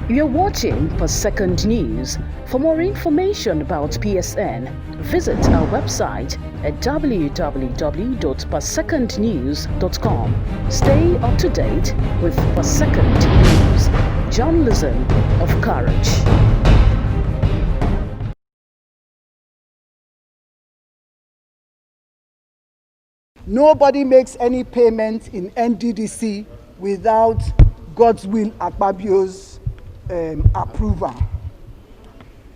You're watching Per Second News. For more information about PSN, visit our website at www.persecondnews.com. Stay up to date with Per Second News, journalism of courage. Nobody makes any payment in NDDC without Godswill Akpabio's approval.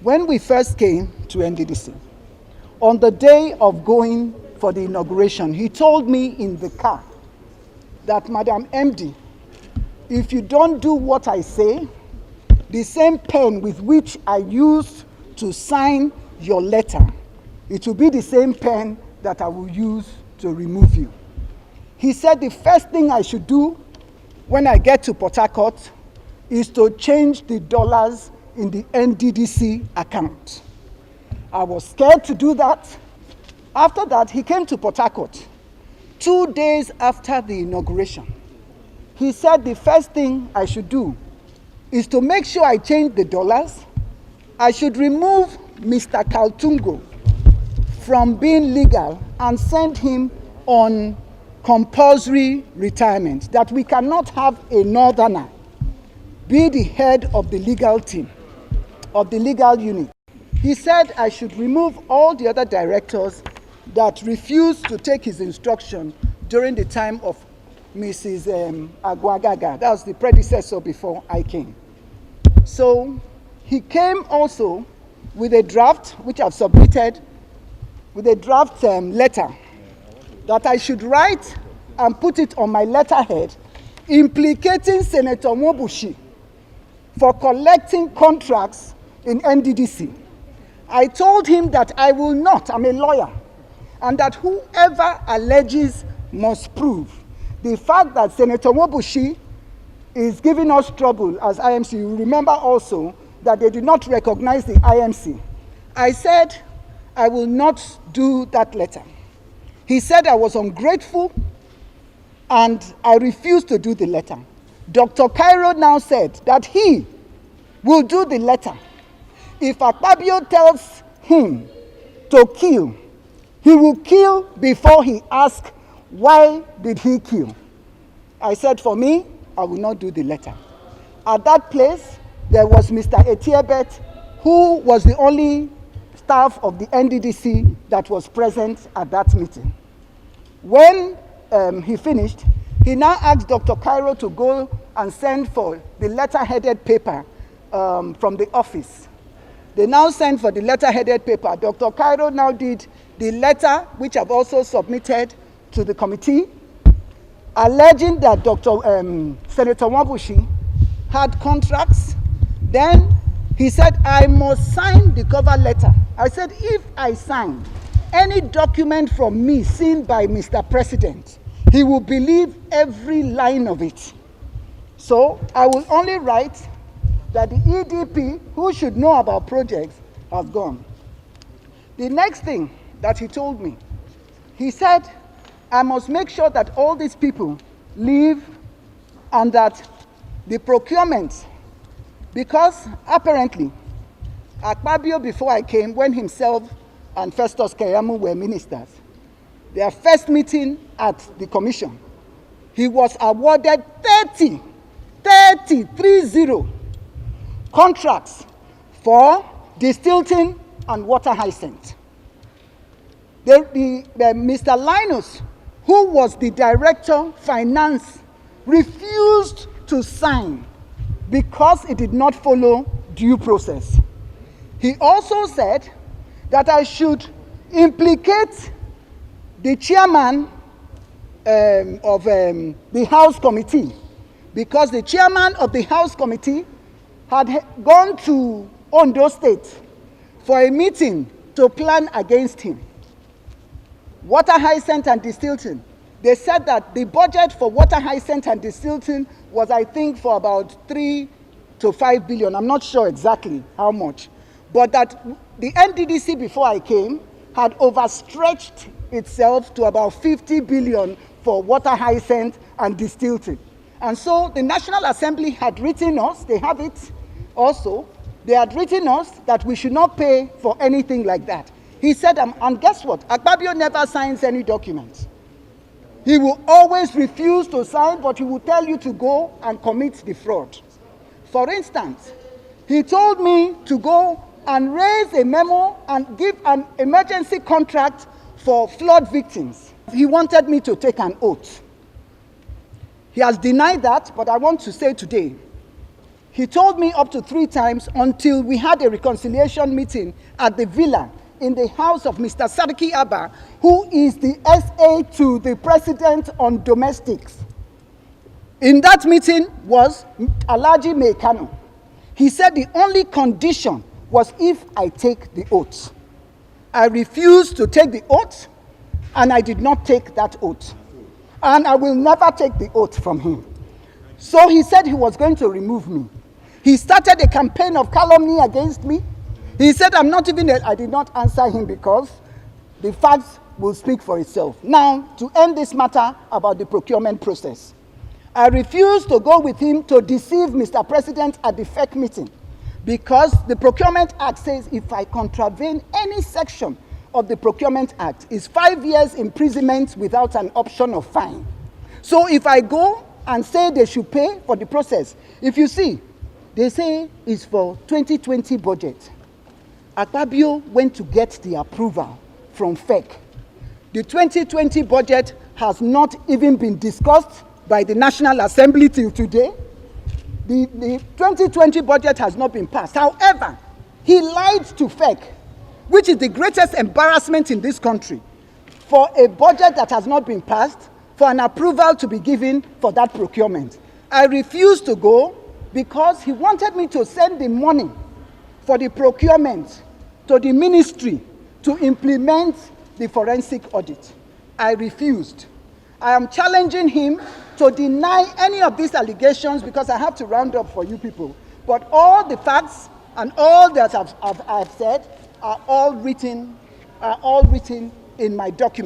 When we first came to NDDC, on the day of going for the inauguration, he told me in the car that, Madam MD, if you don't do what I say, the same pen with which I used to sign your letter, it will be the same pen that I will use to remove you. He said the first thing I should do when I get to Port Harcourt is to change the dollars in the NDDC account. I was scared to do that. After that, he came to Port Harcourt 2 days after the inauguration. He said the first thing I should do is to make sure I change the dollars. I should remove Mr. Kaltungo from being legal and send him on compulsory retirement, that we cannot have a northerner be the head of the legal team, of the legal unit. He said I should remove all the other directors that refused to take his instruction during the time of Mrs. Aguagaga. That was the predecessor before I came. So he came also with a draft, which I've submitted, with a draft letter that I should write and put it on my letterhead, implicating Senator Mwobushi for collecting contracts in NDDC. I told him that I will not, I'm a lawyer, and that whoever alleges must prove. The fact that Senator Mwobushi is giving us trouble as IMC, you remember also that they did not recognize the IMC. I said I will not do that letter. He said I was ungrateful and I refused to do the letter. Dr. Cairo now said that he will do the letter. If Akpabio tells him to kill, he will kill before he asks why did he kill. I said for me, I will not do the letter. At that place, there was Mr. Etiebet, who was the only staff of the NDDC that was present at that meeting. When he finished, he now asked Dr. Cairo to go and send for the letter-headed paper from the office. They now sent for the letter-headed paper. Dr. Cairo now did the letter, which I've also submitted to the committee, alleging that Senator Mwobushi had contracts. Then he said, I must sign the cover letter. I said, if I sign any document from me seen by Mr. President, he will believe every line of it. So I will only write that the EDP, who should know about projects, has gone. The next thing that he told me, he said, I must make sure that all these people leave and that the procurement, because apparently Akpabio, before I came, when himself and Festus Keyamo were ministers, their first meeting at the commission, he was awarded 30 contracts for Distilton and Water Hyacinth. Mr. Linus, who was the director finance, refused to sign because it did not follow due process. He also said that I should implicate the chairman of the House Committee, because the chairman of the House Committee had gone to Ondo State for a meeting to plan against him. Water Hyacinth and Distilton, they said that the budget for Water Hyacinth and Distilton was, I think, for about 3 to 5 billion. I'm not sure exactly how much. But that the NDDC, before I came, had overstretched itself to about 50 billion for Water Hyacinth and Distilton. And so the National Assembly had written us, they have it, Also, they had written us that we should not pay for anything like that. He said, and guess what? Akpabio never signs any documents. He will always refuse to sign, but he will tell you to go and commit the fraud. For instance, he told me to go and raise a memo and give an emergency contract for flood victims. He wanted me to take an oath. He has denied that, but I want to say today, he told me up to 3 times until we had a reconciliation meeting at the villa in the house of Mr. Sadiki Abba, who is the SA to the president on domestics. In that meeting was Alhaji Mekano. He said the only condition was if I take the oath. I refused to take the oath, and I did not take that oath. And I will never take the oath from him. So he said he was going to remove me. He started a campaign of calumny against me. He said I did not answer him because the facts will speak for itself. Now, to end this matter about the procurement process, I refused to go with him to deceive Mr. President at the FEC meeting because the Procurement Act says if I contravene any section of the Procurement Act, it's 5 years imprisonment without an option of fine. So if I go and say they should pay for the process, if you see, they say it's for 2020 budget. Akpabio went to get the approval from FEC. The 2020 budget has not even been discussed by the National Assembly till today. The 2020 budget has not been passed. However, he lied to FEC, which is the greatest embarrassment in this country, for a budget that has not been passed, for an approval to be given for that procurement. I refused to go because he wanted me to send the money for the procurement to the ministry to implement the forensic audit. I refused. I am challenging him to deny any of these allegations because I have to round up for you people. But all the facts and all that I've said are all written in my document.